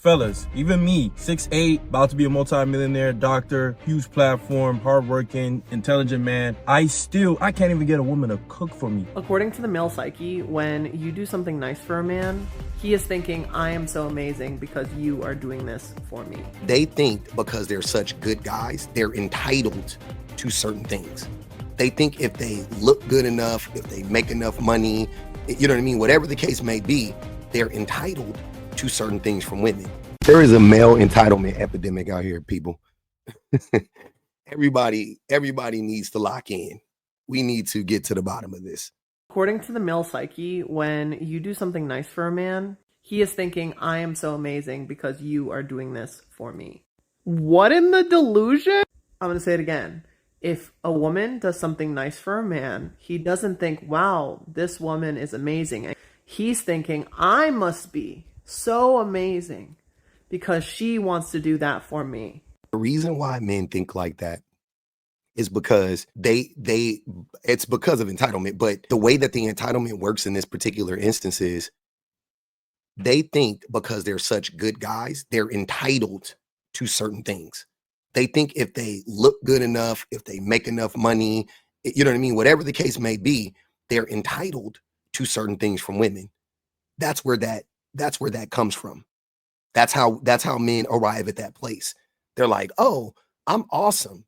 Fellas, even me, 6'8", about to be a multi-millionaire, doctor, huge platform, hardworking, intelligent man, I can't even get a woman to cook for me. According to the male psyche, when you do something nice for a man, he is thinking, I am so amazing because you are doing this for me. They think because they're such good guys, they're entitled to certain things. They think if they look good enough, if they make enough money, you know what I mean? Whatever the case may be, they're entitled to certain things from women. There is a male entitlement epidemic out here, people. Everybody needs to lock in. We need to get to the bottom of this. According to the male psyche, when you do something nice for a man, he is thinking, I am so amazing because you are doing this for me. What in the delusion? I'm going to say it again. If a woman does something nice for a man, he doesn't think, wow, this woman is amazing. He's thinking, I must be so amazing because she wants to do that for me. The reason why men think like that is because it's because of entitlement. But the way that the entitlement works in this particular instance is they think because they're such good guys, they're entitled to certain things. They think if they look good enough, if they make enough money, you know what I mean? Whatever the case may be, they're entitled to certain things from women. That's where that comes from. That's how men arrive at that place. They're like, oh, I'm awesome.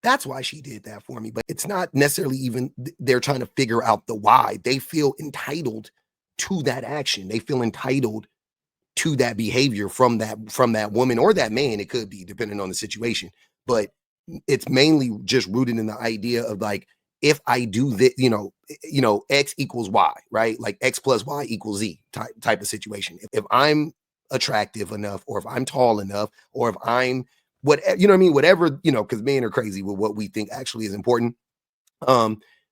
That's why she did that for me. But it's not necessarily even they're trying to figure out the why. They feel entitled to that action. They feel entitled to that behavior from that woman or that man. It could be depending on the situation. But it's mainly just rooted in the idea of like, if I do this, X equals Y, right? Like X plus Y equals Z type of situation. If I'm attractive enough, or if I'm tall enough, or if I'm whatever, you know what I mean? Whatever, because men are crazy with what we think actually is important.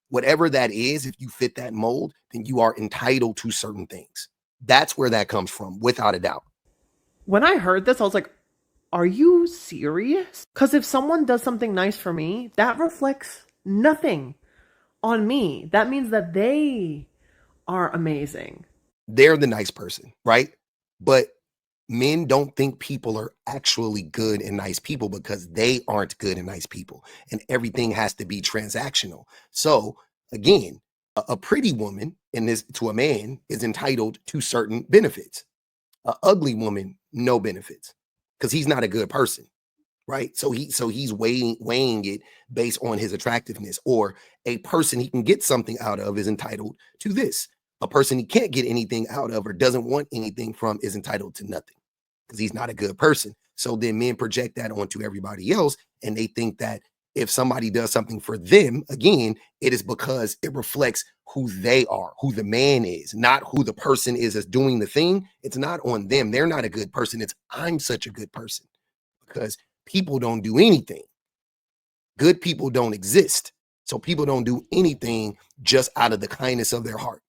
Whatever that is, if you fit that mold, then you are entitled to certain things. That's where that comes from, without a doubt. When I heard this, I was like, are you serious? Because if someone does something nice for me, that reflects nothing on me. That means that they are amazing. They're the nice person, right? But men don't think people are actually good and nice people because they aren't good and nice people. And everything has to be transactional. So again, a pretty woman to a man is entitled to certain benefits. An ugly woman, no benefits, because he's not a good person. Right. So he's weighing it based on his attractiveness. Or a person he can get something out of is entitled to this. A person he can't get anything out of or doesn't want anything from is entitled to nothing because he's not a good person. So then men project that onto everybody else. And they think that if somebody does something for them, again, it is because it reflects who they are, who the man is, not who the person is that's doing the thing. It's not on them. They're not a good person. It's I'm such a good person because people don't do anything. Good people don't exist. So people don't do anything just out of the kindness of their heart.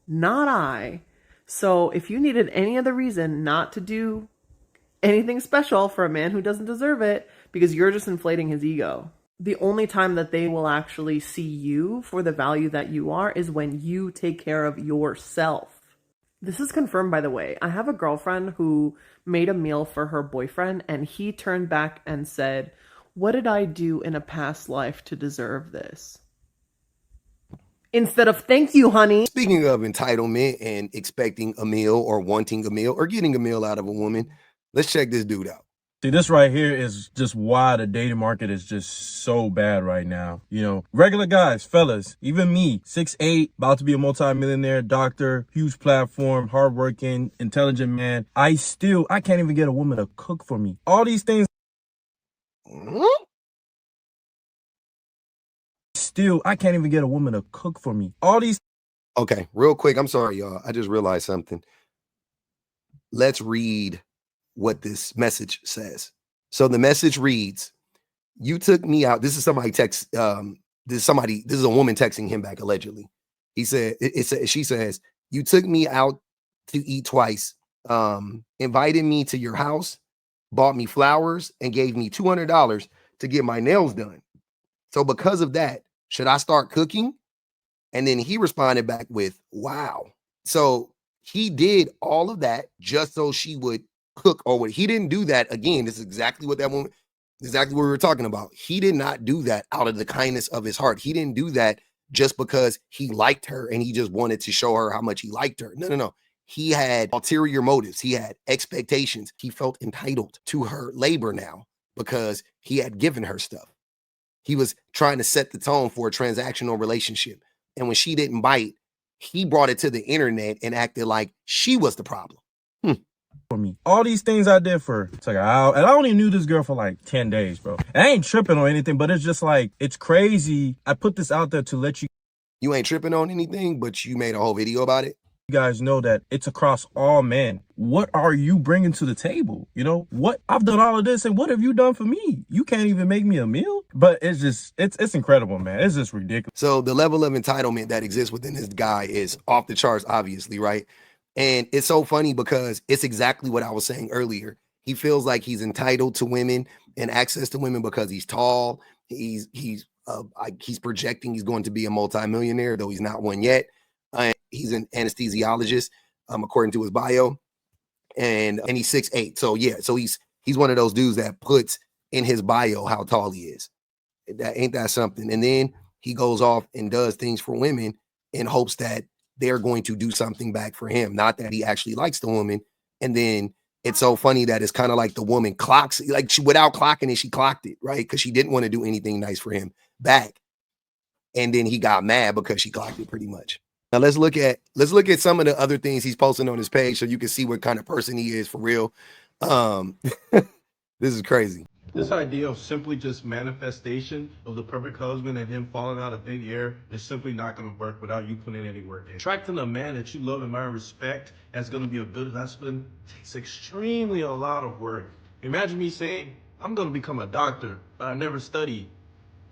Not I. So if you needed any other reason not to do anything special for a man who doesn't deserve it, because you're just inflating his ego. The only time that they will actually see you for the value that you are is when you take care of yourself. This is confirmed, by the way. I have a girlfriend who made a meal for her boyfriend, and he turned back and said, what did I do in a past life to deserve this? Instead of, thank you, honey. Speaking of entitlement and expecting a meal or wanting a meal or getting a meal out of a woman, let's check this dude out. See, this right here is just why the dating market is just so bad right now. Regular guys, fellas, even me, 6'8", about to be a multi-millionaire, doctor, huge platform, hardworking, intelligent man, I can't even get a woman to cook for me. All these things. I can't even get a woman to cook for me. All these. Okay, real quick. I'm sorry, y'all. I just realized something. Let's read what this message says. So the message reads, you took me out. This is somebody this is a woman texting him back allegedly. She says, you took me out to eat twice, invited me to your house, bought me flowers, and gave me $200 to get my nails done. So because of that, should I start cooking? And then he responded back with, wow. So he did all of that just so she would cook or what. He didn't do that. Again, this is exactly what that woman, exactly what we were talking about. He did not do that out of the kindness of his heart. He didn't do that just because he liked her and he just wanted to show her how much he liked her. No, no, no. He had ulterior motives. He had expectations. He felt entitled to her labor now because he had given her stuff. He was trying to set the tone for a transactional relationship. And when she didn't bite, he brought it to the internet and acted like she was the problem. For me, all these things I did for her. It's like, and I only knew this girl for like 10 days, bro. And I ain't tripping or anything, but it's just like, it's crazy. I put this out there to let You ain't tripping on anything, but you made a whole video about it. you guys know that it's across all men. What are you bringing to the table? You know, what I've done all of this, and what have you done for me? You can't even make me a meal. But it's just, it's incredible, man. It's just ridiculous. So the level of entitlement that exists within this guy is off the charts, obviously, right? And it's so funny because it's exactly what I was saying earlier. He feels like he's entitled to women and access to women because he's tall. He's projecting he's going to be a multimillionaire, though he's not one yet. He's an anesthesiologist, according to his bio, and he's 6'8". So yeah, so he's one of those dudes that puts in his bio how tall he is. Ain't that something? And then he goes off and does things for women in hopes that they're going to do something back for him, not that he actually likes the woman. And then it's so funny that it's kind of like the woman clocks, like she, without clocking it, she clocked it, right? Because she didn't want to do anything nice for him back. And then he got mad because she clocked it pretty much. Now let's look at some of the other things he's posting on his page so you can see what kind of person he is for real. This is crazy. This idea of simply just manifestation of the perfect husband and him falling out of thin air is simply not going to work without you putting in any work. Attracting a man that you love, admire, and respect as going to be a good husband takes extremely a lot of work. Imagine me saying, I'm going to become a doctor, but I never studied.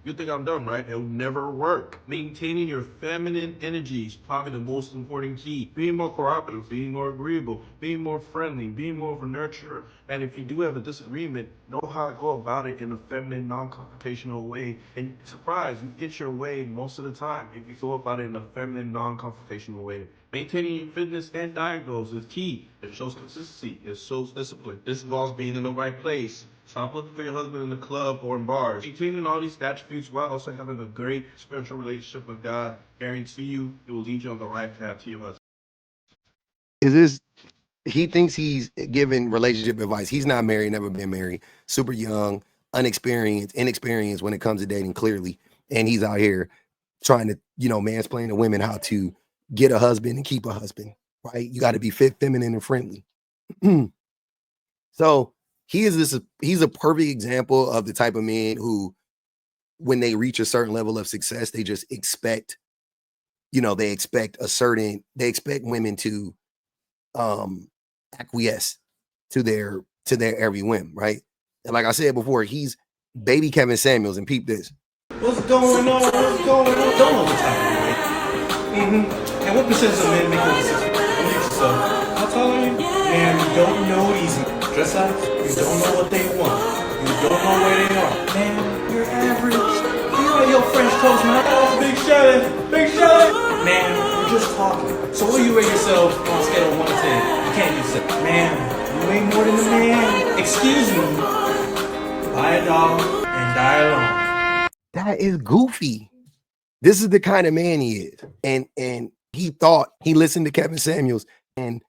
You think I'm dumb, right? It'll never work. Maintaining your feminine energy is probably the most important key. Being more cooperative, being more agreeable, being more friendly, being more of a nurturer. And if you do have a disagreement, know how to go about it in a feminine, non-confrontational way. And surprise, you get your way most of the time if you go about it in a feminine, non-confrontational way. Maintaining your fitness and diet goals is key. It shows consistency. It shows discipline. This involves being in the right place. Stop looking for your husband in the club or in bars. Maintaining all these attributes while also having a great spiritual relationship with God, guarantee you it will lead you on the right path to your husband. He thinks he's giving relationship advice. He's not married, never been married, super young, inexperienced when it comes to dating, clearly. And he's out here trying to, mansplain to women how to get a husband and keep a husband, right? You got to be fit, feminine, and friendly. So he's a perfect example of the type of man who, when they reach a certain level of success, they just expect, they expect women to acquiesce to their every whim, right? And like I said before, he's baby Kevin Samuels, and peep this. What's going on? What's going on? Don't know the time, right? And what percentage of men make a decision? Don't need yourself. How tall are you? Man, you don't know these dress size. You don't know what they want. You don't know where they are. Man, you're average. You know your French toast, man. Oh, big shot. Big shot. Man, we're just talking. So what do you rate yourself on a scale of 1 to 10? You can't use it. Man, you ain't more than a man. Excuse me. Buy a dog and die alone. That is goofy. This is the kind of man he is. And he thought he listened to Kevin Samuels, and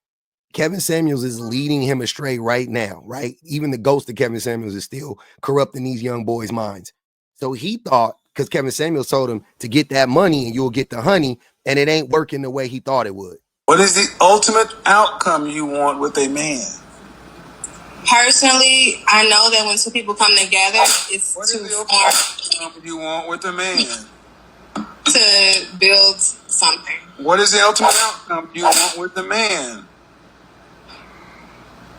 Kevin Samuels is leading him astray right now, right? Even the ghost of Kevin Samuels is still corrupting these young boys' minds. So he thought, because Kevin Samuels told him to get that money and you'll get the honey, and it ain't working the way he thought it would. What is the ultimate outcome you want with a man? Personally, I know that when two people come together, it's what is the ultimate outcome you want with a man? To build something. What is the ultimate outcome you want with the man?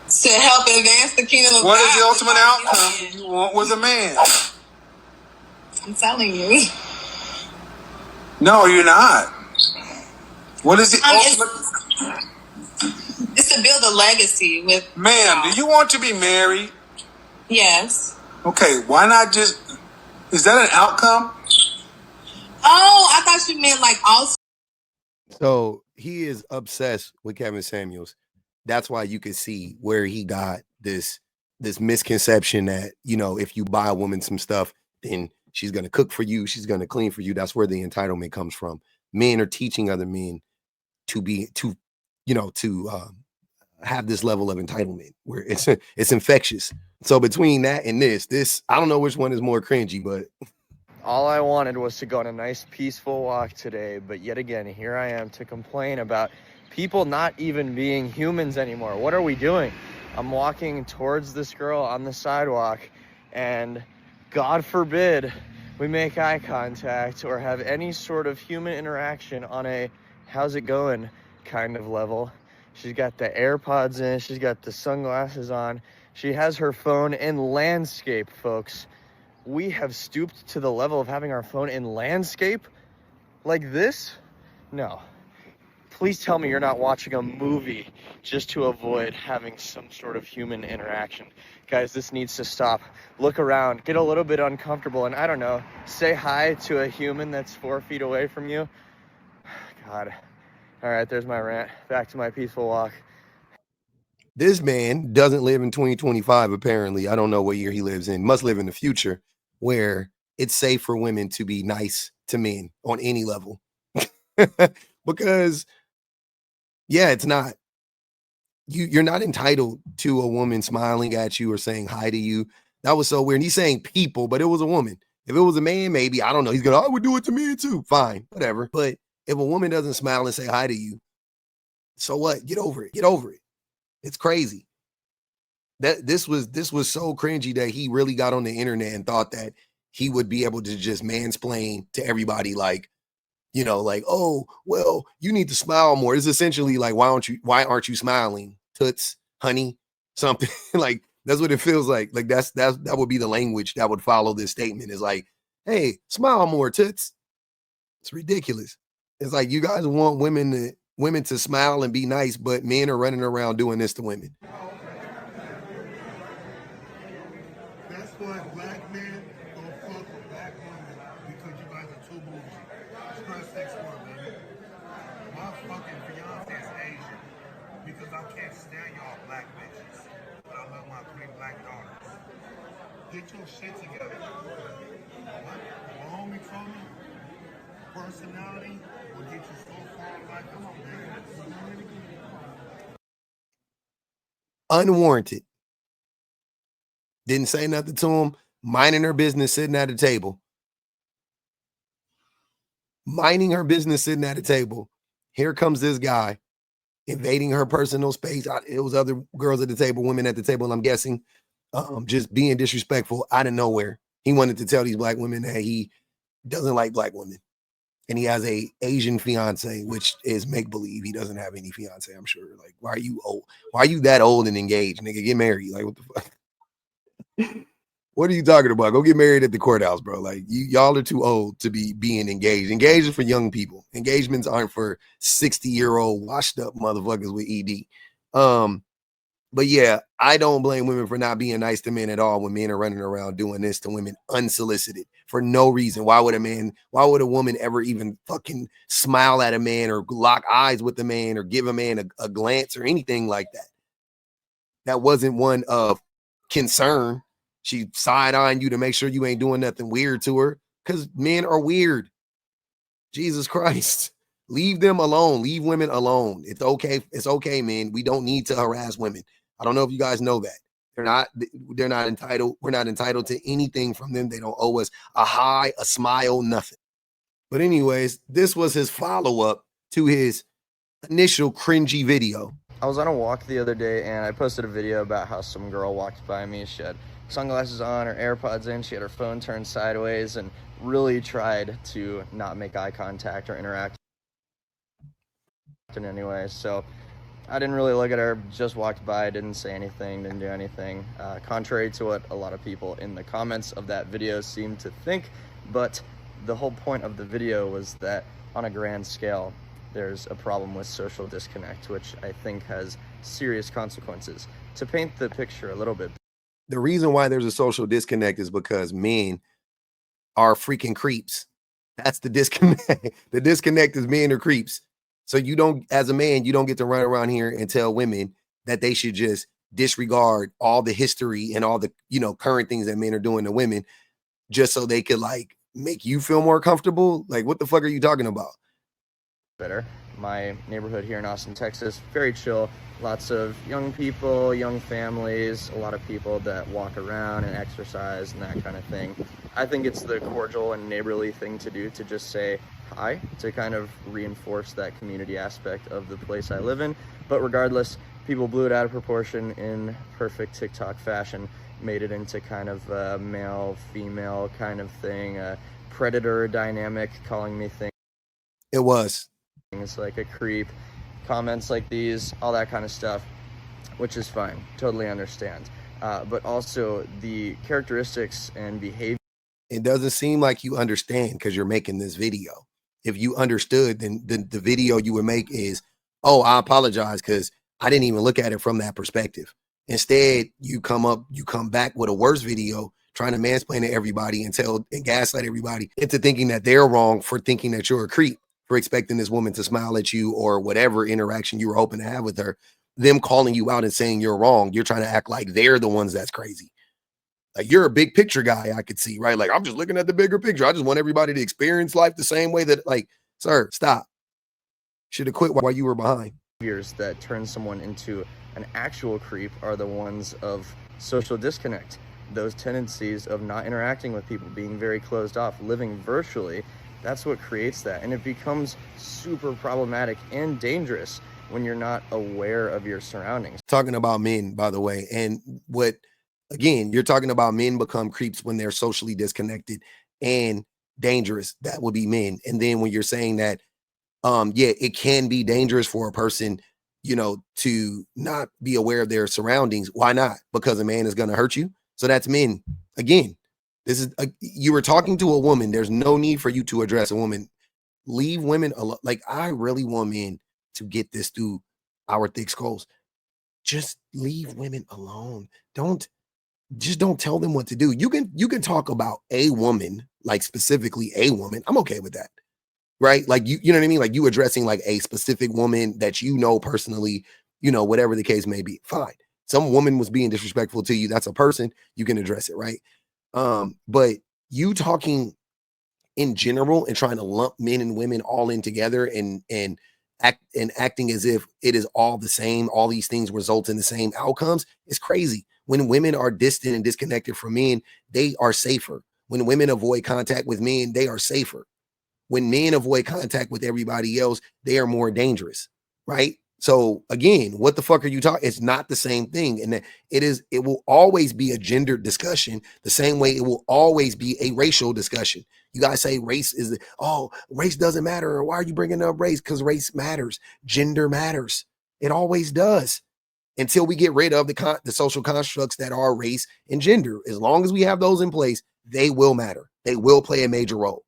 To help advance the kingdom of God. What is the ultimate outcome you want with a man? I'm telling you. No, you're not. What is the ultimate? It's to build a legacy with. Ma'am, do you want to be married? Yes. Okay, why not just? Is that an outcome? Oh, I thought you meant like also. So he is obsessed with Kevin Samuels. That's why you can see where he got this misconception that, you know, if you buy a woman some stuff, then she's going to cook for you, she's going to clean for you. That's where the entitlement comes from. Men are teaching other men to have this level of entitlement where it's infectious. So between that and this, I don't know which one is more cringy, but all I wanted was to go on a nice peaceful walk today, but yet again, here I am to complain about people not even being humans anymore. What are we doing? I'm walking towards this girl on the sidewalk, and God forbid we make eye contact or have any sort of human interaction on a how's it going kind of level. She's got the AirPods in, she's got the sunglasses on, she has her phone in landscape, folks. We have stooped to the level of having our phone in landscape like this? No. Please tell me you're not watching a movie just to avoid having some sort of human interaction. Guys, this needs to stop. Look around, get a little bit uncomfortable, and I don't know, say hi to a human that's 4 feet away from you. God. All right, there's my rant. Back to my peaceful walk. this man doesn't live in 2025, apparently. I don't know what year he lives in. Must live in the future where it's safe for women to be nice to men on any level. Because, yeah, it's not. You're not entitled to a woman smiling at you or saying hi to you. That was so weird. And he's saying people, but it was a woman. If it was a man, maybe, I don't know. He's going, I would do it to me too. Fine, whatever. But if a woman doesn't smile and say hi to you, so what? Get over it. Get over it. It's crazy. This was so cringy that he really got on the internet and thought that he would be able to just mansplain to everybody, like, you know, like, oh, well, you need to smile more. It's essentially like, why aren't you smiling? Toots, honey, something. Like, that's what it feels like. Like that would be the language that would follow this statement, is like, hey, smile more, toots. It's ridiculous. It's like, you guys want women to smile and be nice, but men are running around doing this to women. That's why black men don't fuck with black women, because you guys are too bougie. Stress 6-1, baby. My fucking fiance is Asian because I can't stand y'all black bitches. But I love my 3 black daughters. Get your shit together. What my homie told me, personality will get you so far in life. Come on, baby. Unwarranted. Didn't say nothing to him. Minding her business, sitting at a table. Minding her business, sitting at a table. Here comes this guy invading her personal space. It was other girls at the table, women at the table, I'm guessing, just being disrespectful out of nowhere. He wanted to tell these black women that he doesn't like black women. And he has a Asian fiance, which is make-believe. He doesn't have any fiance, I'm sure. Like, why are you old? Why are you that old and engaged, nigga? Get married. Like, what the fuck? What are you talking about? Go get married at the courthouse, bro. Like, y'all are too old to be being engaged. Engaged is for young people. Engagements aren't for 60-year-old washed up motherfuckers with ED. But yeah, I don't blame women for not being nice to men at all when men are running around doing this to women unsolicited for no reason. Why would a woman ever even fucking smile at a man or lock eyes with a man or give a man a glance or anything like that? That wasn't one of concern. She side-eyeing you to make sure you ain't doing nothing weird to her, because men are weird. Jesus Christ. Leave them alone. Leave women alone. It's okay. It's okay, man. We don't need to harass women. I don't know if you guys know that. They're not entitled. We're not entitled to anything from them. They don't owe us a hi, a smile, nothing. But anyways, this was his follow-up to his initial cringy video. I was on a walk the other day and I posted a video about how some girl walked by me. She had sunglasses on, her AirPods in, she had her phone turned sideways, and really tried to not make eye contact or interact in any way. So I didn't really look at her, just walked by, didn't say anything, didn't do anything, contrary to what a lot of people in the comments of that video seem to think. But the whole point of the video was that on a grand scale, there's a problem with social disconnect, which I think has serious consequences. To paint the picture a little bit. The reason why there's a social disconnect is because men are freaking creeps. That's the disconnect. The disconnect is men are creeps. So you don't, as a man, you don't get to run around here and tell women that they should just disregard all the history and all the, you know, current things that men are doing to women just so they could like make you feel more comfortable? Like, what the fuck are you talking about? Better. My neighborhood here in Austin, Texas, very chill. Lots of young people, young families, a lot of people that walk around and exercise and that kind of thing. I think it's the cordial and neighborly thing to do, to just say hi, to kind of reinforce that community aspect of the place I live in. But regardless, people blew it out of proportion in perfect TikTok fashion, made it into kind of a male-female kind of thing, a predator dynamic, calling me things. It was. It's like a creep, comments like these, all that kind of stuff, which is fine, totally understand. But also the characteristics and behavior. It doesn't seem like you understand because you're making this video. If you understood, then the video you would make is, oh, I apologize because I didn't even look at it from that perspective. Instead, you come back with a worse video trying to mansplain to everybody and gaslight everybody into thinking that they're wrong for thinking that you're a creep, for expecting this woman to smile at you or whatever interaction you were hoping to have with her. Them calling you out and saying you're wrong, you're trying to act like they're the ones that's crazy. Like, you're a big picture guy, I could see, right? Like, I'm just looking at the bigger picture. I just want everybody to experience life the same way that, like, sir, stop. Should have quit while you were behind. Behaviors that turn someone into an actual creep are the ones of social disconnect, those tendencies of not interacting with people, being very closed off, living virtually. That's what creates that. And it becomes super problematic and dangerous when you're not aware of your surroundings. Talking about men, by the way. And what, again, you're talking about men become creeps when they're socially disconnected and dangerous. That would be men. And then when you're saying that, yeah, it can be dangerous for a person, you know, to not be aware of their surroundings. Why not? Because a man is going to hurt you. So that's men. Again, this is you were talking to a woman. There's no need for you to address a woman. Leave women alone. Like, I really want men to get this through our thick skulls. Just leave women alone. Don't tell them what to do. You can talk about a woman, like specifically a woman. I'm okay with that. Right? Like, you know what I mean? Like, you addressing like a specific woman that you know personally, you know, whatever the case may be. Fine. Some woman was being disrespectful to you. That's a person. You can address it, right? But you talking in general and trying to lump men and women all in together and acting as if it is all the same, all these things result in the same outcomes, is crazy. When women are distant and disconnected from men, they are safer. When women avoid contact with men, they are safer. When men avoid contact with everybody else, they are more dangerous, right? So again, what the fuck are you talking? It's not the same thing. And it will always be a gendered discussion the same way it will always be a racial discussion. You guys say race race doesn't matter. Or why are you bringing up race? Because race matters. Gender matters. It always does. Until we get rid of the social constructs that are race and gender. As long as we have those in place, they will matter. They will play a major role.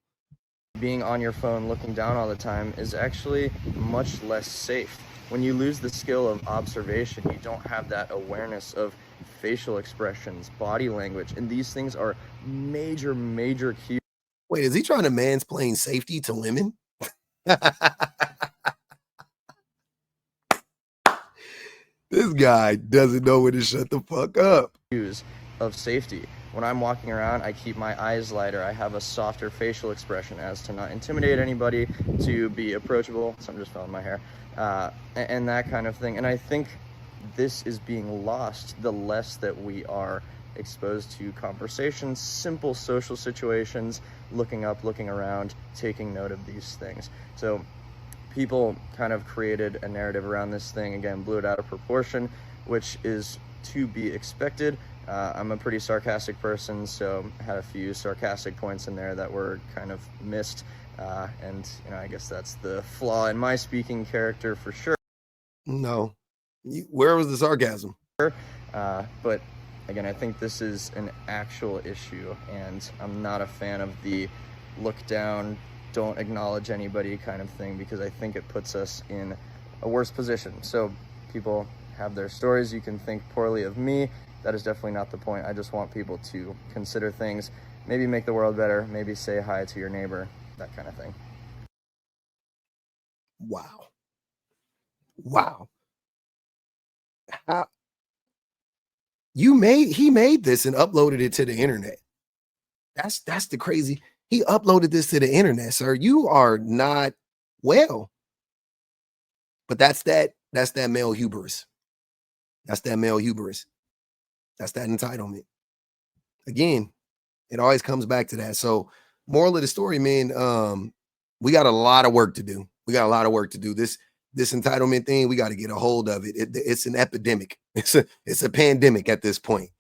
Being on your phone looking down all the time is actually much less safe. When you lose the skill of observation, you don't have that awareness of facial expressions, body language, and these things are major, major cues. Wait, is he trying to mansplain safety to women? This guy doesn't know when to shut the fuck up. Of safety. When I'm walking around, I keep my eyes lighter. I have a softer facial expression as to not intimidate anybody, to be approachable. So I'm just feeling my hair, and that kind of thing. And I think this is being lost the less that we are exposed to conversations, simple social situations, looking up, looking around, taking note of these things. So people kind of created a narrative around this thing, again, blew it out of proportion, which is to be expected. I'm a pretty sarcastic person, so I had a few sarcastic points in there that were kind of missed. And, you know, I guess that's the flaw in my speaking character for sure. No. Where was the sarcasm? But again, I think this is an actual issue, and I'm not a fan of the look down, don't acknowledge anybody kind of thing, because I think it puts us in a worse position. So people have their stories. You can think poorly of me. That is definitely not the point. I just want people to consider things, maybe make the world better, maybe say hi to your neighbor, that kind of thing. Wow. Wow. He made this and uploaded it to the internet. That's the crazy. He uploaded this to the internet, sir. You are not well. But that's that male hubris. That's that male hubris. That's that entitlement. Again, it always comes back to that. So, moral of the story, man, we got a lot of work to do. We got a lot of work to do. This entitlement thing, we got to get a hold of it. It's an epidemic. It's a pandemic at this point.